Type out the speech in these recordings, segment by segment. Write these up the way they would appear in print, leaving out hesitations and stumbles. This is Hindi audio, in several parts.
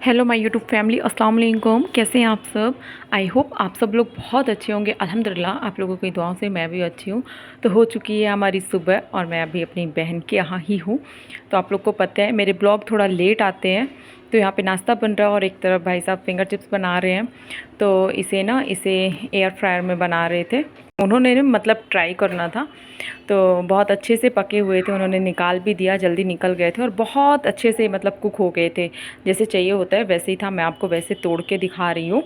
हेलो माय यूट्यूब फैमिली, अस्सलाम वालेकुम। कैसे हैं आप सब? आई होप आप सब लोग बहुत अच्छे होंगे। अल्हम्दुलिल्लाह आप लोगों की दुआओं से मैं भी अच्छी हूँ। तो हो चुकी है हमारी सुबह और मैं अभी अपनी बहन के यहाँ ही हूँ। तो आप लोग को पता है मेरे ब्लॉग थोड़ा लेट आते हैं। तो यहाँ पे नाश्ता बन रहा है और एक तरफ भाई साहब फिंगर चिप्स बना रहे हैं। तो इसे एयर फ्रायर में बना रहे थे। उन्होंने मतलब ट्राई करना था, तो बहुत अच्छे से पके हुए थे। उन्होंने निकाल भी दिया, जल्दी निकल गए थे और बहुत अच्छे से मतलब कुक हो गए थे। जैसे चाहिए होता है वैसे ही था। मैं आपको वैसे तोड़ के दिखा रही हूँ।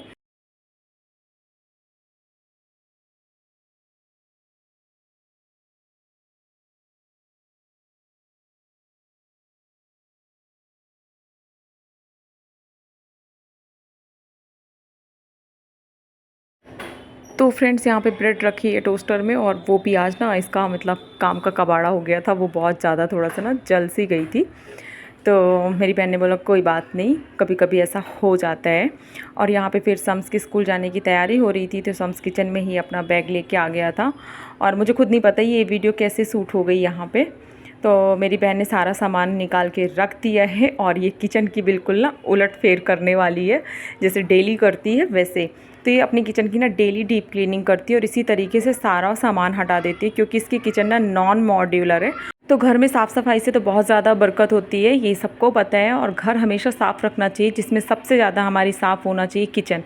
तो फ्रेंड्स यहाँ पे ब्रेड रखी है टोस्टर में, और वो भी आज ना इसका मतलब काम का कबाड़ा हो गया था। वो बहुत ज़्यादा थोड़ा सा ना जल सी गई थी। तो मेरी बहन ने बोला कोई बात नहीं, कभी कभी ऐसा हो जाता है। और यहाँ पे फिर सम्स के स्कूल जाने की तैयारी हो रही थी, तो सम्स किचन में ही अपना बैग लेके आ गया था। और मुझे खुद नहीं पता ये वीडियो कैसे शूट हो गई यहाँ पे। तो मेरी बहन ने सारा सामान निकाल के रख दिया है और ये किचन की बिल्कुल ना उलट फेर करने वाली है, जैसे डेली करती है वैसे। तो ये अपनी किचन की ना डेली डीप क्लीनिंग करती है और इसी तरीके से सारा सामान हटा देती है, क्योंकि इसकी किचन ना नॉन मॉड्यूलर है। तो घर में साफ़ सफाई से तो बहुत ज़्यादा बरकत होती है, ये सबको पता है। और घर हमेशा साफ़ रखना चाहिए, जिसमें सबसे ज़्यादा हमारी साफ़ होना चाहिए किचन।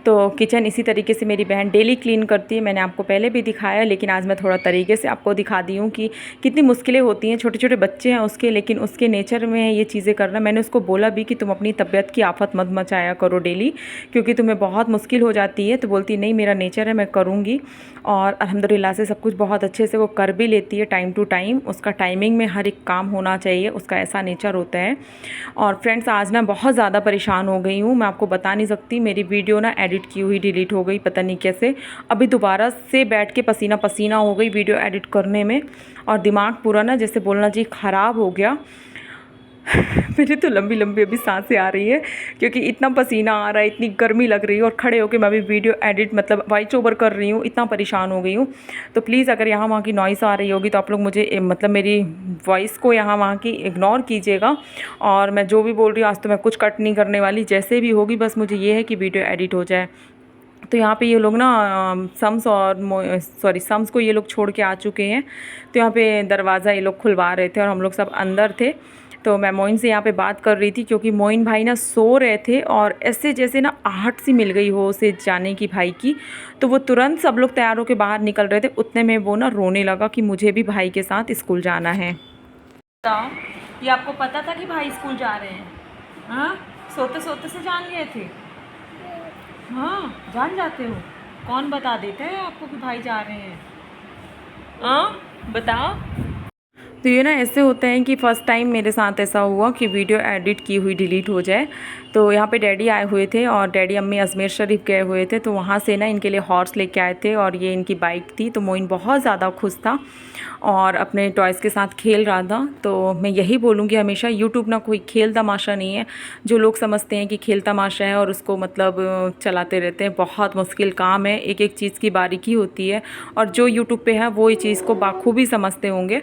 तो किचन इसी तरीके से मेरी बहन डेली क्लीन करती है। मैंने आपको पहले भी दिखाया, लेकिन आज मैं थोड़ा तरीके से आपको दिखा दी हूँ कि कितनी मुश्किलें होती हैं। छोटे छोटे बच्चे हैं उसके, लेकिन उसके नेचर में है ये चीज़ें करना। मैंने उसको बोला भी कि तुम अपनी तबीयत की आफत मत मचाया करो डेली, क्योंकि तुम्हें बहुत मुश्किल हो जाती है। तो बोलती नहीं, मेरा नेचर है, मैं करूँगी। और अल्हम्दुलिल्लाह से सब कुछ बहुत अच्छे से वो कर भी लेती है, टाइम टू टाइम। उसका टाइमिंग में हर एक काम होना चाहिए, उसका ऐसा नेचर होता है। और फ्रेंड्स आज ना बहुत ज़्यादा परेशान हो गई हूँ, मैं आपको बता नहीं सकती। मेरी वीडियो ना एडिट की हुई डिलीट हो गई, पता नहीं कैसे। अभी दोबारा से बैठ के पसीना पसीना हो गई वीडियो एडिट करने में, और दिमाग पूरा ना जैसे बोलना चाहिए ख़राब हो गया। मेरी तो लंबी लंबी अभी सांसें आ रही है, क्योंकि इतना पसीना आ रहा है, इतनी गर्मी लग रही है। और खड़े होकर मैं अभी वीडियो एडिट मतलब वॉइस ओवर कर रही हूँ, इतना परेशान हो गई हूँ। तो प्लीज़ अगर यहाँ वहाँ की नॉइस आ रही होगी तो आप लोग मुझे मतलब मेरी वॉइस को यहाँ वहाँ की इग्नोर कीजिएगा। और मैं जो भी बोल रही हूँ आज तो मैं कुछ कट नहीं करने वाली, जैसे भी होगी बस मुझे ये है कि वीडियो एडिट हो जाए। तो यहाँ पे ये लोग ना सम्स और सम्स को ये लोग छोड़ के आ चुके हैं। तो यहाँ पे दरवाज़ा ये लोग खुलवा रहे थे और हम लोग सब अंदर थे। तो मैं मोइन से यहाँ पे बात कर रही थी, क्योंकि मोइन भाई ना सो रहे थे और ऐसे जैसे ना आहट सी मिल गई हो उसे जाने की भाई की। तो वो तुरंत सब लोग तैयार होकर बाहर निकल रहे थे, उतने में वो ना रोने लगा कि मुझे भी भाई के साथ स्कूल जाना है। बताओ, ये आपको पता था कि भाई स्कूल जा रहे हैं? हाँ, सोते सोते से जान लिए थे? हाँ, जान जाते हो? कौन बता देता है आपको कि भाई जा रहे हैं? हाँ, बताओ। तो ये ना ऐसे होता है कि फ़र्स्ट टाइम मेरे साथ ऐसा हुआ कि वीडियो एडिट की हुई डिलीट हो जाए। तो यहाँ पे डैडी आए हुए थे और डैडी अम्मी अजमेर शरीफ गए हुए थे, तो वहाँ से ना इनके लिए हॉर्स लेके आए थे और ये इनकी बाइक थी। तो मोइन बहुत ज़्यादा खुश था और अपने टॉयज़ के साथ खेल रहा था। तो मैं यही बोलूँगी हमेशा, यूट्यूब ना कोई खेल तमाशा नहीं है। जो लोग समझते हैं कि खेल तमाशा है और उसको मतलब चलाते रहते हैं, बहुत मुश्किल काम है, एक एक चीज़ की बारीकी होती है। और जो यूट्यूब पे है वो इस चीज़ को बाखूबी समझते होंगे।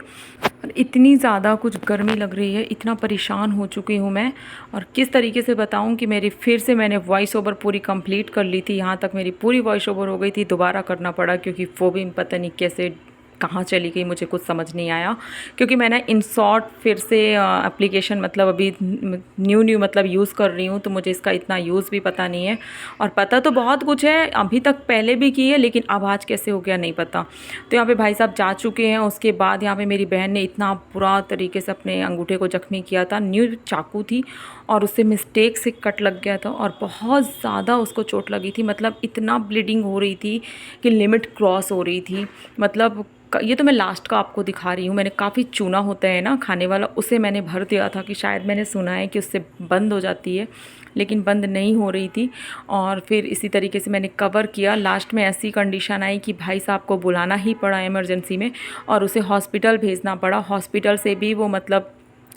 इतनी ज़्यादा कुछ गर्मी लग रही है, इतना परेशान हो चुकी हूँ मैं। और किस तरीके से बताऊँ कि मेरी फिर से मैंने वॉइस ओवर पूरी कंप्लीट कर ली थी, यहाँ तक मेरी पूरी वॉइस ओवर हो गई थी, दोबारा करना पड़ा क्योंकि वो भी पता नहीं कैसे कहाँ चली गई, मुझे कुछ समझ नहीं आया। क्योंकि मैंने इन शॉर्ट फिर से एप्लीकेशन मतलब अभी न्यू मतलब यूज़ कर रही हूँ, तो मुझे इसका इतना यूज़ भी पता नहीं है। और पता तो बहुत कुछ है, अभी तक पहले भी की है, लेकिन अब आज कैसे हो गया नहीं पता। तो यहाँ पे भाई साहब जा चुके हैं। उसके बाद यहाँ पे मेरी बहन ने इतना बुरा तरीके से अपने अंगूठे को जख्मी किया था। न्यू चाकू थी और उससे मिस्टेक से कट लग गया था और बहुत ज़्यादा उसको चोट लगी थी। मतलब इतना ब्लीडिंग हो रही थी कि लिमिट क्रॉस हो रही थी। मतलब ये तो मैं लास्ट का आपको दिखा रही हूँ। मैंने काफ़ी चूना होता है ना खाने वाला, उसे मैंने भर दिया था कि शायद मैंने सुना है कि उससे बंद हो जाती है, लेकिन बंद नहीं हो रही थी। और फिर इसी तरीके से मैंने कवर किया। लास्ट में ऐसी कंडीशन आई कि भाई साहब को बुलाना ही पड़ा इमरजेंसी में और उसे हॉस्पिटल भेजना पड़ा। हॉस्पिटल से भी वो मतलब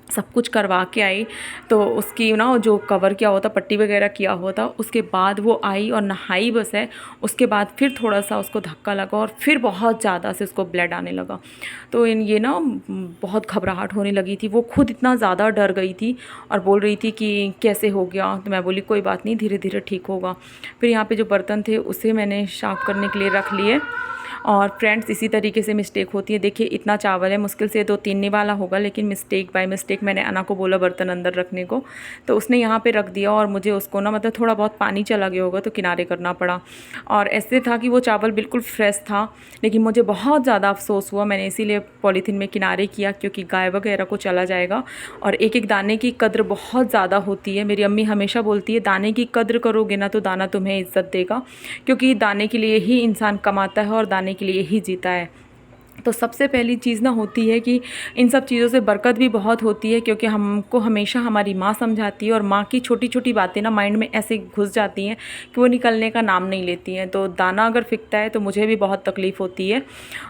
सब कुछ करवा के आई। तो उसकी ना जो कवर किया हुआ था, पट्टी वगैरह किया हुआ था, उसके बाद वो आई और नहाई बस है। उसके बाद फिर थोड़ा सा उसको धक्का लगा और फिर बहुत ज़्यादा से उसको ब्लड आने लगा। तो ये ना बहुत घबराहट होने लगी थी, वो खुद इतना ज़्यादा डर गई थी और बोल रही थी कि कैसे हो गया। तो मैं बोली कोई बात नहीं, धीरे धीरे ठीक होगा। फिर यहाँ पे जो बर्तन थे उसे मैंने साफ़ करने के लिए रख लिए। और फ्रेंड्स इसी तरीके से मिस्टेक होती है। देखिए इतना चावल है, मुश्किल से 2-3 निवाला होगा, लेकिन मिस्टेक बाय मिस्टेक मैंने अना को बोला बर्तन अंदर रखने को, तो उसने यहाँ पे रख दिया और मुझे उसको ना मतलब थोड़ा बहुत पानी चला गया होगा तो किनारे करना पड़ा। और ऐसे था कि वो चावल बिल्कुल फ्रेश था, लेकिन मुझे बहुत ज़्यादा अफसोस हुआ। मैंने इसीलिए पॉलीथीन में किनारे किया, क्योंकि गाय वगैरह को चला जाएगा। और एक एक दाने की कद्र बहुत ज़्यादा होती है। मेरी अम्मी हमेशा बोलती है दाने की कद्र करोगे ना तो दाना तुम्हें इज़्ज़त देगा, क्योंकि दाने के लिए ही इंसान कमाता है और दाने के लिए ही जीता है। तो सबसे पहली चीज़ ना होती है कि इन सब चीज़ों से बरकत भी बहुत होती है, क्योंकि हमको हमेशा हमारी माँ समझाती है और माँ की छोटी छोटी बातें ना माइंड में ऐसे घुस जाती हैं कि वो निकलने का नाम नहीं लेती हैं। तो दाना अगर फिकता है तो मुझे भी बहुत तकलीफ़ होती है।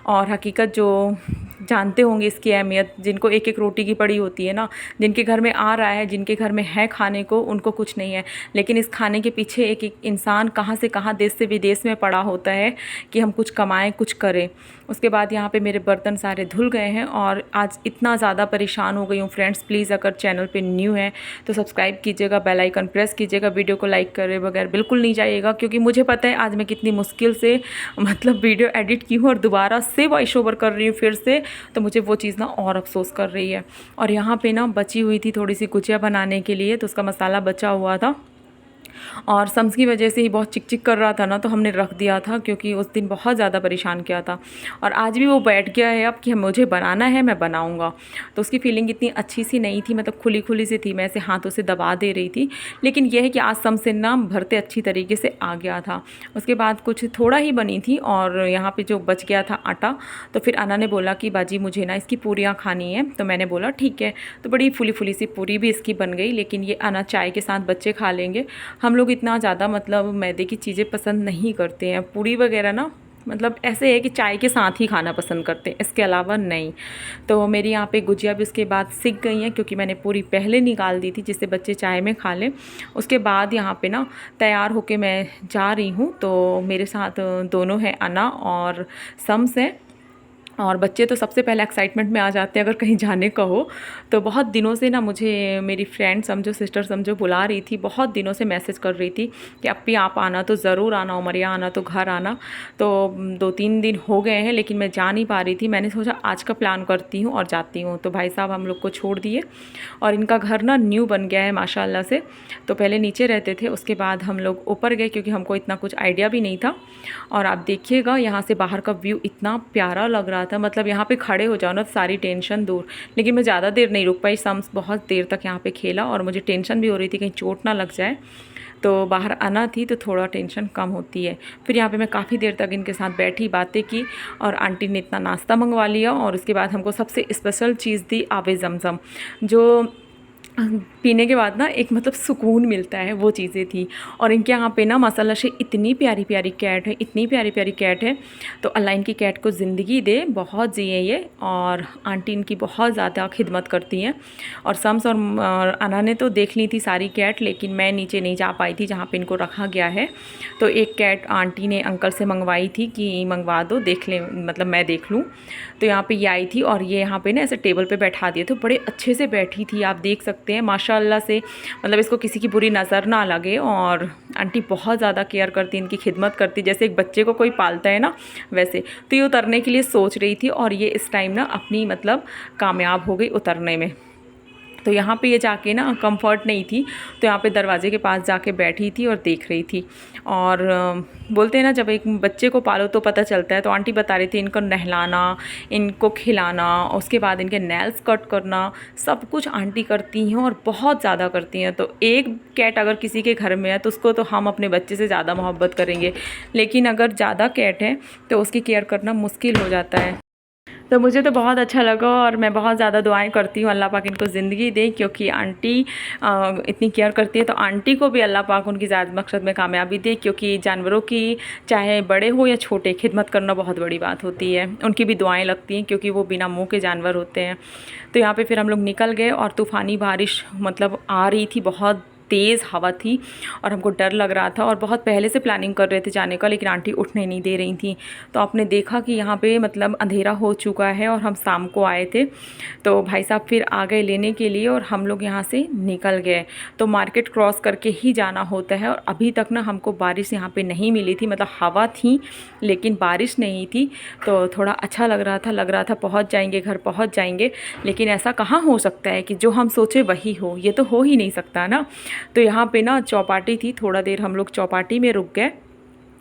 और हकीकत जो जानते होंगे इसकी अहमियत, जिनको एक एक रोटी की पड़ी होती है ना, जिनके घर में आ रहा है, जिनके घर में है खाने को, उनको कुछ नहीं है। लेकिन इस खाने के पीछे एक एक इंसान कहाँ से कहाँ, देश से विदेश में पड़ा होता है कि हम कुछ कमाएं, कुछ करें। उसके बाद यहाँ पे मेरे बर्तन सारे धुल गए हैं और आज इतना ज़्यादा परेशान हो गई हूँ। फ्रेंड्स प्लीज़ अगर चैनल पे न्यू है तो सब्सक्राइब कीजिएगा, बेल आइकन प्रेस कीजिएगा, वीडियो को लाइक करे बगैर बिल्कुल नहीं जाइएगा, क्योंकि मुझे पता है आज मैं कितनी मुश्किल से मतलब वीडियो एडिट की हूँ और दोबारा से वॉइस ओवर कर रही हूँ फिर से। तो मुझे वो चीज़ ना और अफसोस कर रही है। और यहाँ पे ना बची हुई थी थोड़ी सी गुजिया बनाने के लिए, तो उसका मसाला बचा हुआ था और सम्स की वजह से ही बहुत चिक चिक कर रहा था ना, तो हमने रख दिया था, क्योंकि उस दिन बहुत ज़्यादा परेशान किया था। और आज भी वो बैठ गया है अब कि मुझे बनाना है, मैं बनाऊँगा। तो उसकी फीलिंग इतनी अच्छी सी नहीं थी, मतलब खुली खुली सी थी, मैं ऐसे हाथों से दबा दे रही थी। लेकिन यह है कि आज सम से ना भरते अच्छी तरीके से आ गया था। उसके बाद कुछ थोड़ा ही बनी थी और यहाँ पर जो बच गया था आटा, तो फिर अना ने बोला कि बाजी मुझे ना इसकी पूरियाँ खानी है। तो मैंने बोला ठीक है। तो बड़ी फुली फुली सी पूरी भी इसकी बन गई। लेकिन ये अना चाय के साथ बच्चे खा लेंगे, हम लोग इतना ज़्यादा मतलब मैदे की चीज़ें पसंद नहीं करते हैं। पूरी वगैरह ना मतलब ऐसे है कि चाय के साथ ही खाना पसंद करते हैं, इसके अलावा नहीं। तो मेरी यहाँ पे गुजिया भी उसके बाद सिक गई हैं, क्योंकि मैंने पूरी पहले निकाल दी थी जिससे बच्चे चाय में खा लें। उसके बाद यहाँ पे ना तैयार होके मैं जा रही हूँ। तो मेरे साथ दोनों हैं, अना और सम्स है। और बच्चे तो सबसे पहले एक्साइटमेंट में आ जाते हैं अगर कहीं जाने का हो। तो बहुत दिनों से ना मुझे मेरी फ्रेंड समझो, सिस्टर समझो, बुला रही थी, बहुत दिनों से मैसेज कर रही थी कि अप्पी आप आना तो ज़रूर आना, उमरिया आना तो घर आना। तो 2-3 दिन हो गए हैं लेकिन मैं जा नहीं पा रही थी। मैंने सोचा आज का प्लान करती हूँ और जाती हूँ। तो भाई साहब हम लोग को छोड़ दिए और इनका घर ना न्यू बन गया है माशाल्लाह से। तो पहले नीचे रहते थे, उसके बाद हम लोग ऊपर गए, क्योंकि हमको इतना कुछ आइडिया भी नहीं था। और आप देखिएगा यहाँ से बाहर का व्यू इतना प्यारा लग रहा था, मतलब यहाँ पे खड़े हो जाओ ना तो सारी टेंशन दूर। लेकिन मैं ज़्यादा देर नहीं रुक पाई, सम्स बहुत देर तक यहाँ पे खेला और मुझे टेंशन भी हो रही थी कहीं चोट ना लग जाए। तो बाहर आना थी तो थोड़ा टेंशन कम होती है। फिर यहाँ पे मैं काफ़ी देर तक इनके साथ बैठी, बातें की और आंटी ने इतना नाश्ता मंगवा लिया। और उसके बाद हमको सबसे स्पेशल चीज़ दी आवे ज़मज़म, जो पीने के बाद ना एक मतलब सुकून मिलता है, वो चीज़ें थी। और इनके यहाँ पे ना माशाल्लाह से इतनी प्यारी प्यारी कैट है, इतनी प्यारी प्यारी कैट है। तो अल्लाह इनकी कैट को ज़िंदगी दे, बहुत जिए ये। और आंटी इनकी बहुत ज़्यादा खिदमत करती हैं। और सम्स और अना ने तो देख ली थी सारी कैट, लेकिन मैं नीचे नहीं जा पाई थी जहाँ पे इनको रखा गया है। तो एक कैट आंटी ने अंकल से मंगवाई थी कि मंगवा दो, देख ले, मतलब मैं देख लूँ। तो यहाँ पे ये आई थी और ये यहाँ पे ना ऐसे टेबल पे बैठा दिए, तो बड़े अच्छे से बैठी थी, आप देख सकते हैं माशाल्लाह से। मतलब इसको किसी की बुरी नज़र ना लगे। और आंटी बहुत ज़्यादा केयर करती, इनकी खिदमत करती, जैसे एक बच्चे को कोई पालता है ना वैसे। तो ये उतरने के लिए सोच रही थी और ये इस टाइम ना अपनी मतलब कामयाब हो गई उतरने में। तो यहाँ पे ये जाके ना कंफर्ट नहीं थी, तो यहाँ पे दरवाजे के पास जाके बैठी थी और देख रही थी। और बोलते हैं ना जब एक बच्चे को पालो तो पता चलता है। तो आंटी बता रही थी इनको नहलाना, इनको खिलाना, उसके बाद इनके नेल्स कट करना, सब कुछ आंटी करती हैं और बहुत ज़्यादा करती हैं। तो एक कैट अगर किसी के घर में है तो उसको तो हम अपने बच्चे से ज़्यादा मोहब्बत करेंगे, लेकिन अगर ज़्यादा कैट है तो उसकी केयर करना मुश्किल हो जाता है। तो मुझे तो बहुत अच्छा लगा और मैं बहुत ज़्यादा दुआएं करती हूँ अल्लाह पाक इनको ज़िंदगी दे, क्योंकि आंटी इतनी केयर करती है, तो आंटी को भी अल्लाह पाक उनकी ज़ात मकसद में कामयाबी दे, क्योंकि जानवरों की चाहे बड़े हो या छोटे खिदमत करना बहुत बड़ी बात होती है। उनकी भी दुआएं लगती हैं क्योंकि वो बिना मुँह के जानवर होते हैं। तो यहाँ पर फिर हम लोग निकल गए और तूफ़ानी बारिश मतलब आ रही थी, बहुत तेज़ हवा थी और हमको डर लग रहा था और बहुत पहले से प्लानिंग कर रहे थे जाने का, लेकिन आंटी उठने नहीं दे रही थी। तो आपने देखा कि यहाँ पे मतलब अंधेरा हो चुका है और हम शाम को आए थे, तो भाई साहब फिर आ गए लेने के लिए और हम लोग यहाँ से निकल गए। तो मार्केट क्रॉस करके ही जाना होता है और अभी तक ना हमको बारिश यहाँ पे नहीं मिली थी, मतलब हवा थी लेकिन बारिश नहीं थी। तो थोड़ा अच्छा लग रहा था पहुँच जाएंगे, घर पहुँच जाएंगे, लेकिन ऐसा कहाँ हो सकता है कि जो हम सोचे वही हो, ये तो हो ही नहीं सकता ना। तो यहाँ पे ना चौपाटी थी, थोड़ा देर हम लोग चौपाटी में रुक गए।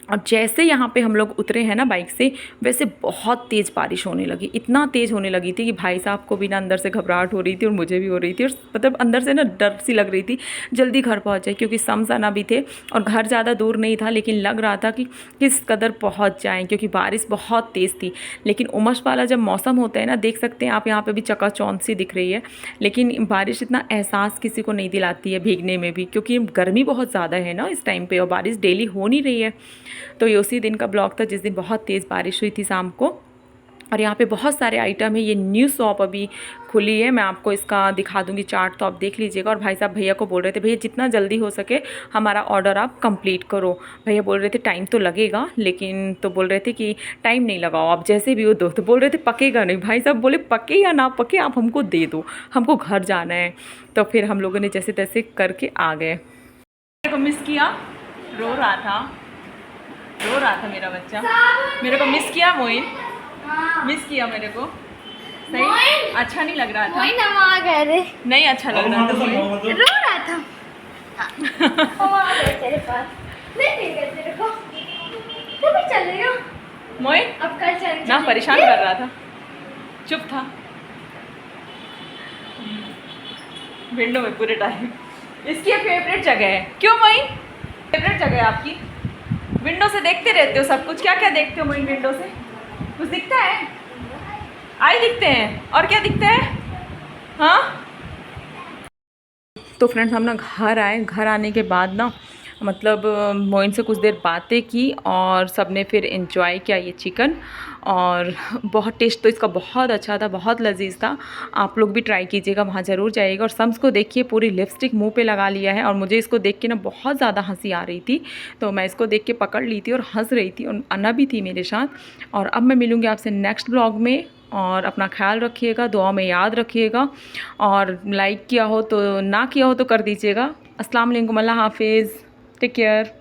अब जैसे यहाँ पे हम लोग उतरे हैं ना बाइक से, वैसे बहुत तेज़ बारिश होने लगी, इतना तेज़ होने लगी थी कि भाई साहब को भी ना अंदर से घबराहट हो रही थी और मुझे भी हो रही थी, और मतलब अंदर से ना डर सी लग रही थी जल्दी घर पहुँच जाए, क्योंकि समसाना भी थे और घर ज़्यादा दूर नहीं था, लेकिन लग रहा था कि किस कदर पहुँच जाएँ, क्योंकि बारिश बहुत तेज़ थी। लेकिन उमस वाला जब मौसम होता है ना, देख सकते हैं आप यहाँ पर भी चकाचौंध सी दिख रही है, लेकिन बारिश इतना एहसास किसी को नहीं दिलाती है भीगने में भी, क्योंकि गर्मी बहुत ज़्यादा है ना इस टाइम पर और बारिश डेली हो नहीं रही है। तो ये उसी दिन का ब्लॉग था जिस दिन बहुत तेज़ बारिश हुई थी शाम को। और यहाँ पे बहुत सारे आइटम है, ये न्यू शॉप अभी खुली है, मैं आपको इसका दिखा दूँगी चार्ट, तो आप देख लीजिएगा। और भाई साहब भैया को बोल रहे थे, भैया जितना जल्दी हो सके हमारा ऑर्डर आप कंप्लीट करो। भैया बोल रहे थे टाइम तो लगेगा, लेकिन तो बोल रहे थे कि टाइम नहीं लगाओ आप, जैसे भी हो दो। तो बोल रहे थे पकेगा नहीं, भाई साहब बोले पके या ना पके आप हमको दे दो, हमको घर जाना है। तो फिर हम लोगों ने जैसे तैसे करके आ गए। मेरे को मिस किया, रो रहा था मेरा बच्चा, मेरे को मिस किया मोइन, मिस किया मेरे को। सही अच्छा नहीं लग रहा था, नहीं अच्छा लग रहा था, रो रहा था। मोइन ना परेशान कर रहा था, चुप था विंडो में पूरे टाइम। इसकी फेवरेट जगह है, क्यों मोइन फेवरेट जगह है आपकी? विंडो से देखते रहते हो सब कुछ, क्या क्या देखते हो मोइन विंडो से? कुछ दिखता है? आई दिखते हैं, और क्या दिखता है? हाँ। तो फ्रेंड्स हम ना घर आए, घर आने के बाद ना मतलब मोइन से कुछ देर बातें की और सब ने फिर एंजॉय किया ये चिकन, और बहुत टेस्ट तो इसका बहुत अच्छा था, बहुत लजीज था। आप लोग भी ट्राई कीजिएगा, वहाँ ज़रूर जाइएगा। और सम्स को देखिए पूरी लिपस्टिक मुंह पे लगा लिया है, और मुझे इसको देख के ना बहुत ज़्यादा हंसी आ रही थी, तो मैं इसको देख के पकड़ ली थी और हंस रही थी, और अन्ना भी थी मेरे साथ। और अब मैं मिलूँगी आपसे नेक्स्ट ब्लॉग में, और अपना ख्याल रखिएगा, दुआ में याद रखिएगा, और लाइक किया हो तो ना किया हो तो कर दीजिएगा। अस्सलाम वालेकुम, अल्लाह हाफिज़, टेक केयर।